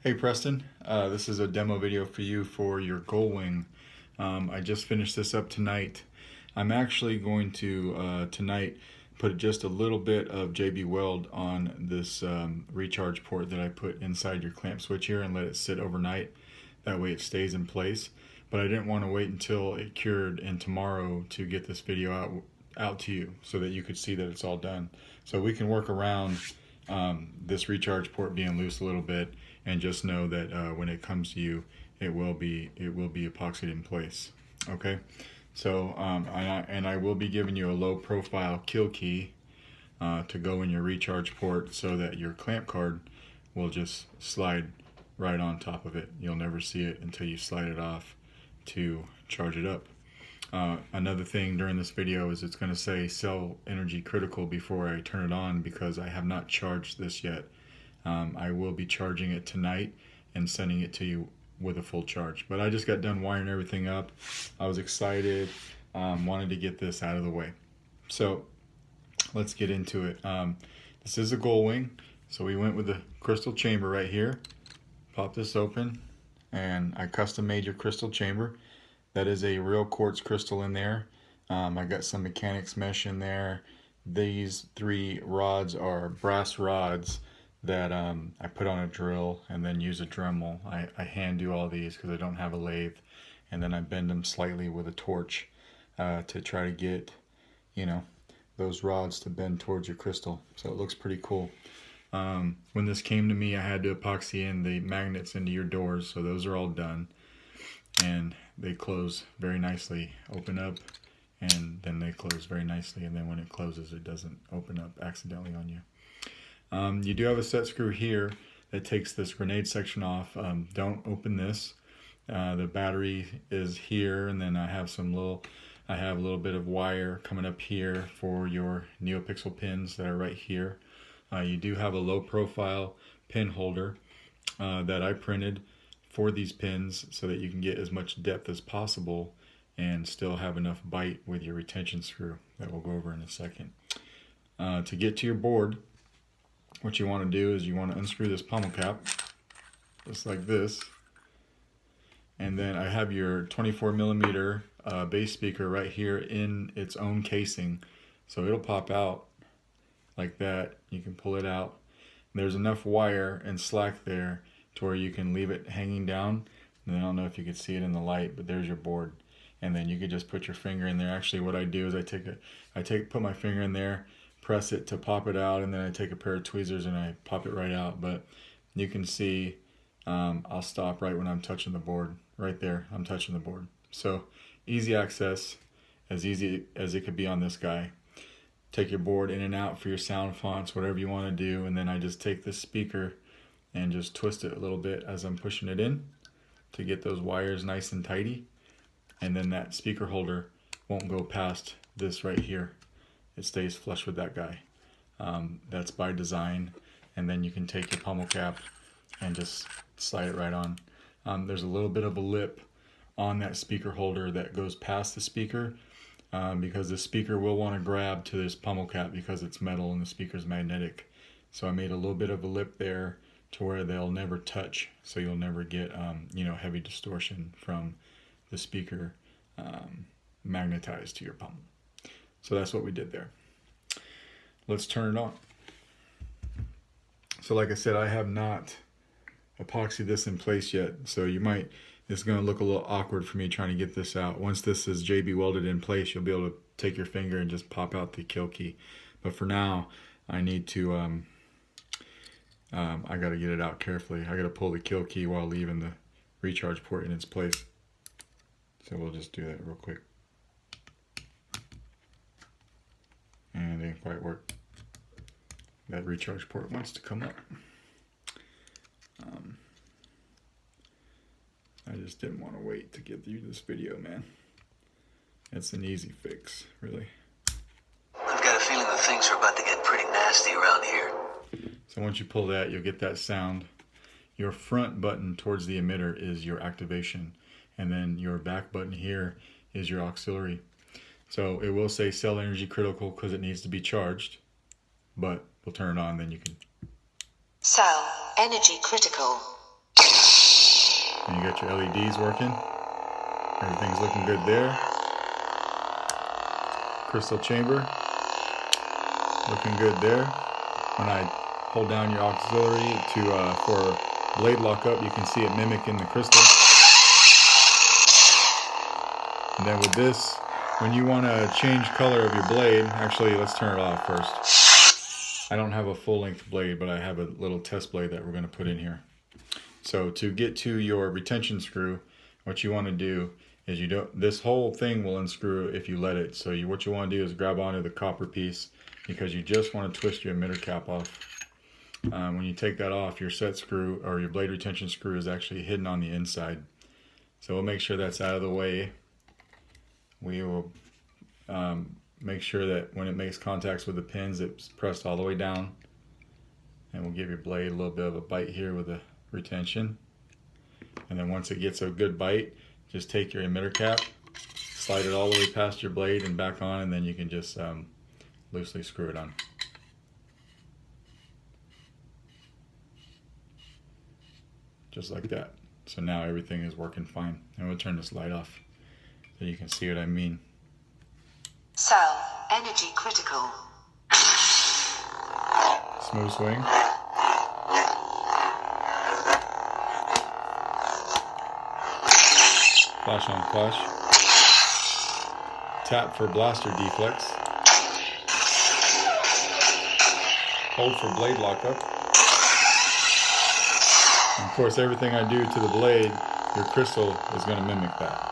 Hey Preston, this is a demo video for you for your Gullwing. I just finished this up tonight. I'm actually going to tonight put just a little bit of JB Weld on this recharge port that I put inside your clamp switch here and let it sit overnight. That way it stays in place. But I didn't want to wait until it cured and tomorrow to get this video out to you so that you could see that it's all done. So we can work around this recharge port being loose a little bit, and just know that when it comes to you, it will be epoxied in place. Okay, so I will be giving you a low profile kill key to go in your recharge port so that your clamp card will just slide right on top of it. You'll never see it until you slide it off to charge it up. Another thing during this video is it's going to say cell energy critical before I turn it on, because I have not charged this yet. I will be charging it tonight and sending it to you with a full charge. But I just got done wiring everything up. I was excited, wanted to get this out of the way. So let's get into it. This is a Gullwing, so we went with the crystal chamber right here. Pop this open, and I custom made your crystal chamber. That is a real quartz crystal in there. I got some mechanics mesh in there. These 3 rods are brass rods that I put on a drill and then use a Dremel. I hand do all these because I don't have a lathe, and then I bend them slightly with a torch to try to get, you know, those rods to bend towards your crystal. So it looks pretty cool. When this came to me, I had to epoxy in the magnets into your doors, so those are all done, and they close very nicely. Open up, and then they close very nicely, and then when it closes, it doesn't open up accidentally on you. You do have a set screw here that takes this grenade section off. Don't open this. The battery is here, and then I have a little bit of wire coming up here for your neopixel pins that are right here. You do have a low profile pin holder that I printed for these pins so that you can get as much depth as possible and still have enough bite with your retention screw that we'll go over in a second. To get to your board, what you want to do is you want to unscrew this pommel cap just like this, and then I have your 24mm bass speaker right here in its own casing, so it'll pop out like that. You can pull it out. There's enough wire and slack there to where you can leave it hanging down, and I don't know if you can see it in the light, but there's your board. And then you could just put your finger in there. Actually, what I do is put my finger in there, press it to pop it out, and then I take a pair of tweezers and I pop it right out. But you can see I'll stop right when I'm touching the board. Right there, I'm touching the board. So easy access, as easy as it could be on this guy. Take your board in and out for your sound fonts, whatever you want to do, and then I just take this speaker and just twist it a little bit as I'm pushing it in to get those wires nice and tidy. And then that speaker holder won't go past this right here. It stays flush with that guy. That's by design. And then you can take your pommel cap and just slide it right on. There's a little bit of a lip on that speaker holder that goes past the speaker, because the speaker will want to grab to this pommel cap because it's metal and the speaker's magnetic. So I made a little bit of a lip there to where they'll never touch, so you'll never get heavy distortion from the speaker magnetized to your pommel. So that's what we did there. Let's turn it on. So like I said, I have not epoxied this in place yet, so it's going to look a little awkward for me trying to get this out. Once this is JB welded in place, you'll be able to take your finger and just pop out the kill key. But for now, I need to I got to get it out carefully. I got to pull the kill key while leaving the recharge port in its place. So we'll just do that real quick. And it didn't quite work. That recharge port wants to come up. I just didn't want to wait to get through this video, man. It's an easy fix, really. I've got a feeling that things are about to get pretty nasty around here. So once you pull that, you'll get that sound. Your front button towards the emitter is your activation, and then your back button here is your auxiliary. So it will say cell energy critical because it needs to be charged, but we'll turn it on, then you can. Cell energy critical. And you got your LEDs working. Everything's looking good there. Crystal chamber, looking good there. When I hold down your auxiliary for blade lockup, you can see it mimicking the crystal. And then with this, when you want to change color of your blade, actually let's turn it off first. I don't have a full length blade, but I have a little test blade that we're going to put in here. So to get to your retention screw, what you want to do is this whole thing will unscrew if you let it. So what you want to do is grab onto the copper piece, because you just want to twist your emitter cap off. When you take that off, your set screw or your blade retention screw is actually hidden on the inside. So we'll make sure that's out of the way. We will make sure that when it makes contacts with the pins, it's pressed all the way down. And we'll give your blade a little bit of a bite here with the retention. And then once it gets a good bite, just take your emitter cap, slide it all the way past your blade and back on, and then you can just loosely screw it on. Just like that. So now everything is working fine. And we'll turn this light off so you can see what I mean. Cell energy critical. Smooth swing. Flash on flash. Tap for blaster deflex. Hold for blade lockup. And of course, everything I do to the blade, your crystal is going to mimic that.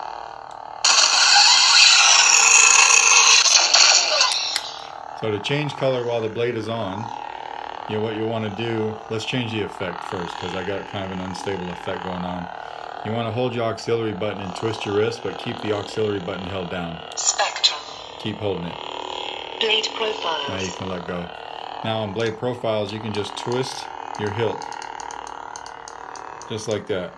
So to change color while the blade is on, what you want to do, let's change the effect first, because I got kind of an unstable effect going on. You want to hold your auxiliary button and twist your wrist, but keep the auxiliary button held down. Spectrum. Keep holding it. Blade profiles. Now you can let go. Now on blade profiles, you can just twist your hilt. Just like that.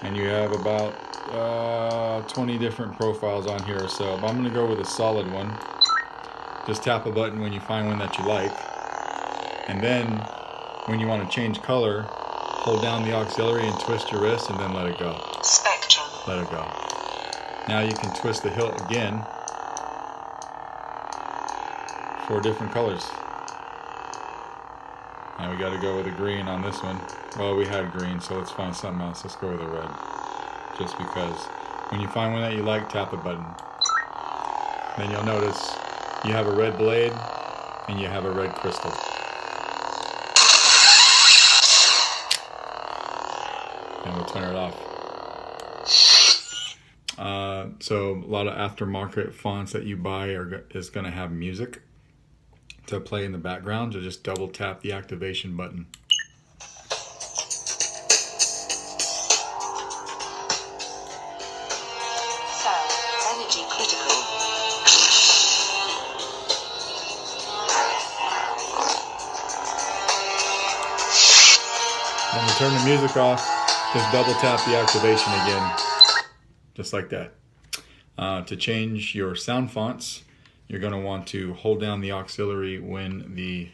And you have about 20 different profiles on here or so. But I'm going to go with a solid one. Just tap a button when you find one that you like. And then when you want to change color, hold down the auxiliary and twist your wrist and then let it go. Spectrum. Let it go. Now you can twist the hilt again. 4 different colors. Now we got to go with a green on this one. Well, we had green, so let's find something else. Let's go with a red. Just because when you find one that you like, tap a button. Then you'll notice you have a red blade and you have a red crystal. And we'll turn it off. So a lot of aftermarket fonts that you buy is going to have music to play in the background. So just double tap the activation button. Cell energy critical. When we turn the music off, just double tap the activation again. Just like that. To change your sound fonts, you're going to want to hold down the auxiliary when the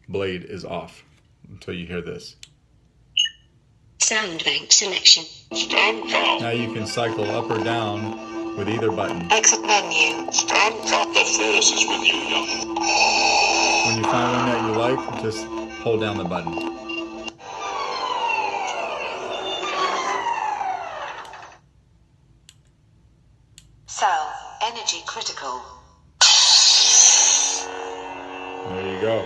blade is off until you hear this. Sound bank selection. Now you can cycle up or down with either button. Exit menu. The force is with you, young. When you find one that you like, just hold down the button. Cell energy critical. There you go.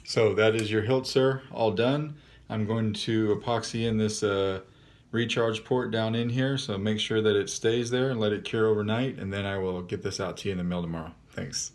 So that is your hilt, sir, all done. I'm going to epoxy in this recharge port down in here, so make sure that it stays there and let it cure overnight, and then I will get this out to you in the mail tomorrow. Thanks.